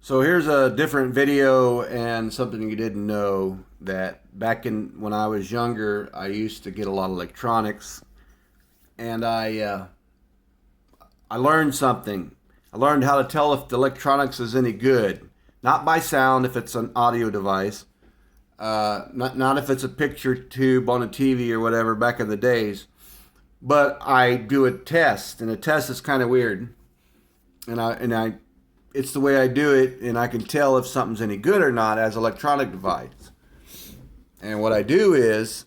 So here's a different video and something you didn't know that when I was younger, I used to get a lot of electronics, and I learned something. I learned how to tell if the electronics is any good, not by sound if it's an audio device, not if it's a picture tube on a TV or whatever back in the days, but I do a test, and a test is kind of weird, and I it's the way I do it, and I can tell if something's any good or not as an electronic device. And what I do is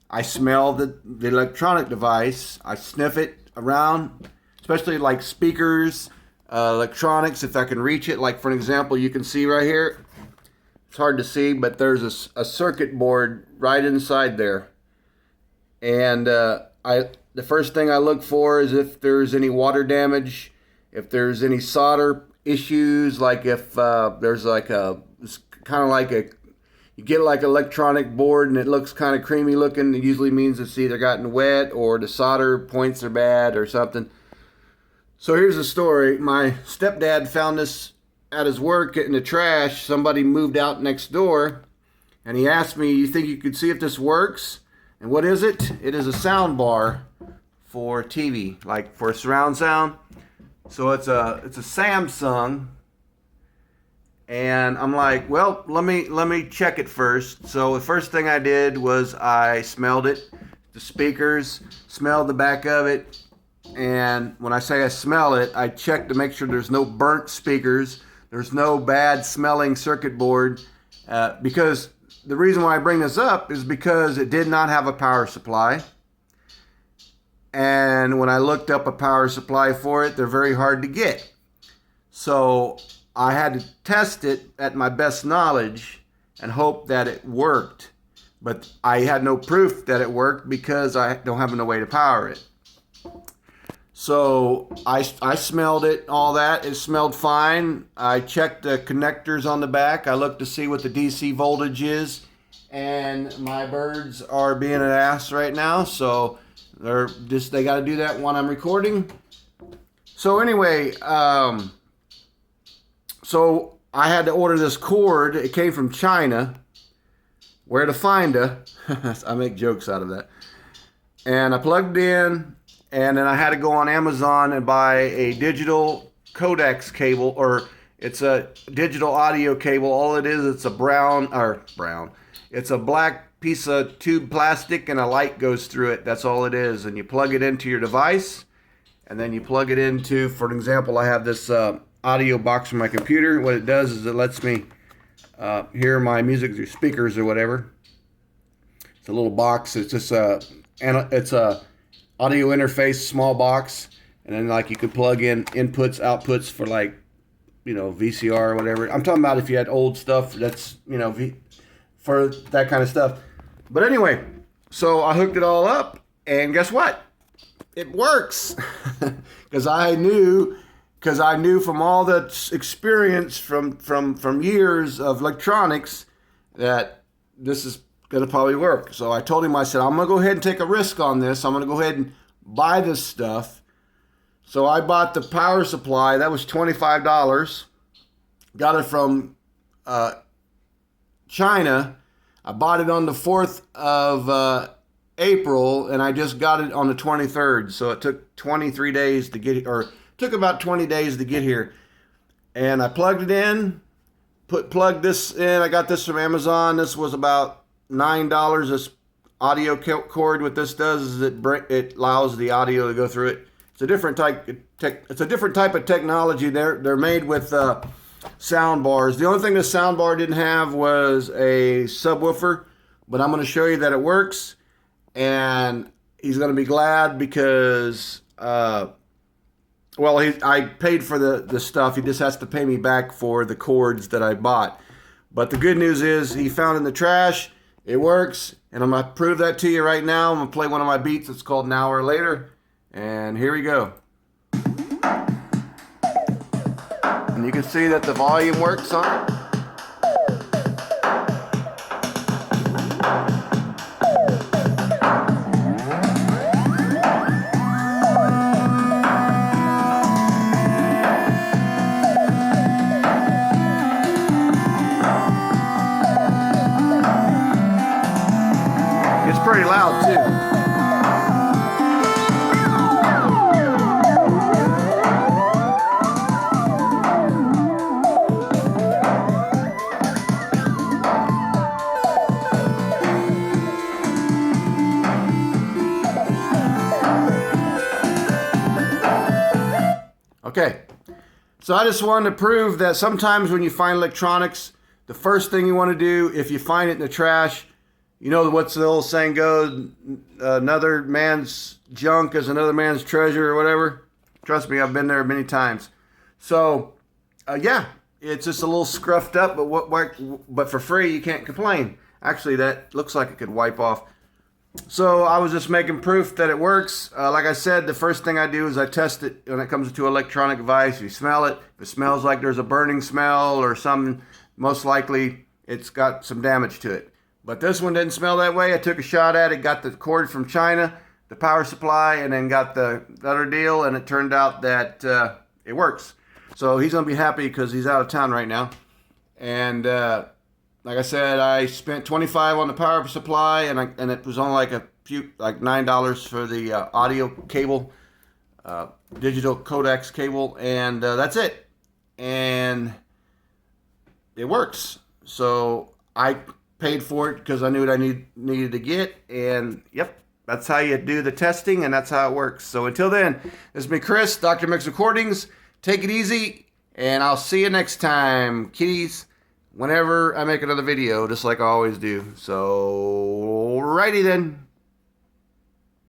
I smell the electronic device, I sniff it around, especially like speakers, electronics, if I can reach it. Like for an example, you can see right here, it's hard to see, but there's a circuit board right inside there. And the first thing I look for is if there's any water damage, if there's any solder issues, like if there's like it's kind of like you get like an electronic board and it looks kind of creamy looking, it usually means it's either gotten wet or the solder points are bad or something. So here's the story. My stepdad found this at his work in the trash. Somebody moved out next door, and he asked me, "You think you could see if this works?" And what is it? It is a sound bar for TV, like for surround sound. So it's a Samsung, and I'm like, well, let me check it first. So the first thing I did was I smelled it, the speakers, smelled the back of it, and when I say I smell it, I check to make sure there's no burnt speakers, there's no bad smelling circuit board, because the reason why I bring this up is because it did not have a power supply. And when I looked up a power supply for it, they're very hard to get. So I had to test it at my best knowledge and hope that it worked. But I had no proof that it worked because I don't have no way to power it. So I smelled it, all that. It smelled fine. I checked the connectors on the back. I looked to see what the DC voltage is. And my birds are being an ass right now. So they got to do that when I'm recording. So anyway, so I had to order this cord. It came from China. Where to find it? I make jokes out of that. And I plugged it in, and then I had to go on Amazon and buy a digital codex cable, or it's a digital audio cable. All it is, it's a black piece of tube plastic, and a light goes through it. That's all it is. And you plug it into your device, and then you plug it into, for an example, I have this audio box from my computer. What it does is it lets me hear my music through speakers or whatever. It's a little box. It's just it's a audio interface, small box, and then like you could plug in inputs, outputs for like, VCR or whatever. I'm talking about if you had old stuff that's, for that kind of stuff. But anyway, so I hooked it all up, and guess what? It works. Because I knew from all the experience from years of electronics that this is going to probably work. So I told him, I said, I'm going to go ahead and take a risk on this. I'm going to go ahead and buy this stuff. So I bought the power supply. That was $25. Got it from China. I bought it on the 4th of April, and I just got it on the 23rd. So it took 23 days to get, or took about 20 days to get here. And I plugged it in, plugged this in. I got this from Amazon. This was about $9. This audio cord, what this does is it allows the audio to go through it. It's a different type of technology. They're made with sound bars. The only thing the sound bar didn't have was a subwoofer, but I'm going to show you that it works, and he's going to be glad because I paid for the stuff. He just has to pay me back for the cords that I bought. But the good news is he found it in the trash. It works, and I'm going to prove that to you right now. I'm going to play one of my beats. It's called An Hour Later, and here we go. And you can see that the volume works on it. So I just wanted to prove that sometimes when you find electronics, the first thing you want to do, if you find it in the trash, you know what's the old saying goes, another man's junk is another man's treasure or whatever. Trust me, I've been there many times. So, yeah, it's just a little scruffed up, but for free, you can't complain. Actually, that looks like it could wipe off. So I was just making proof that it works. Like I said, the first thing I do is I test it when it comes to electronic device. You smell it. If it smells like there's a burning smell or something, most likely it's got some damage to it. But this one didn't smell that way. I took a shot at it, got the cord from China, the power supply, and then got the other deal, and it turned out that it works. So he's going to be happy because he's out of town right now. And like I said, I spent $25 on the power supply, and it was only like $9 for the audio cable, digital codecs cable, and that's it. And it works. So I paid for it because I knew what I needed to get, and yep, that's how you do the testing, and that's how it works. So until then, this has been Chris, Dr. Mix Recordings. Take it easy, and I'll see you next time, kiddies, whenever I make another video, just like I always do. So, righty then.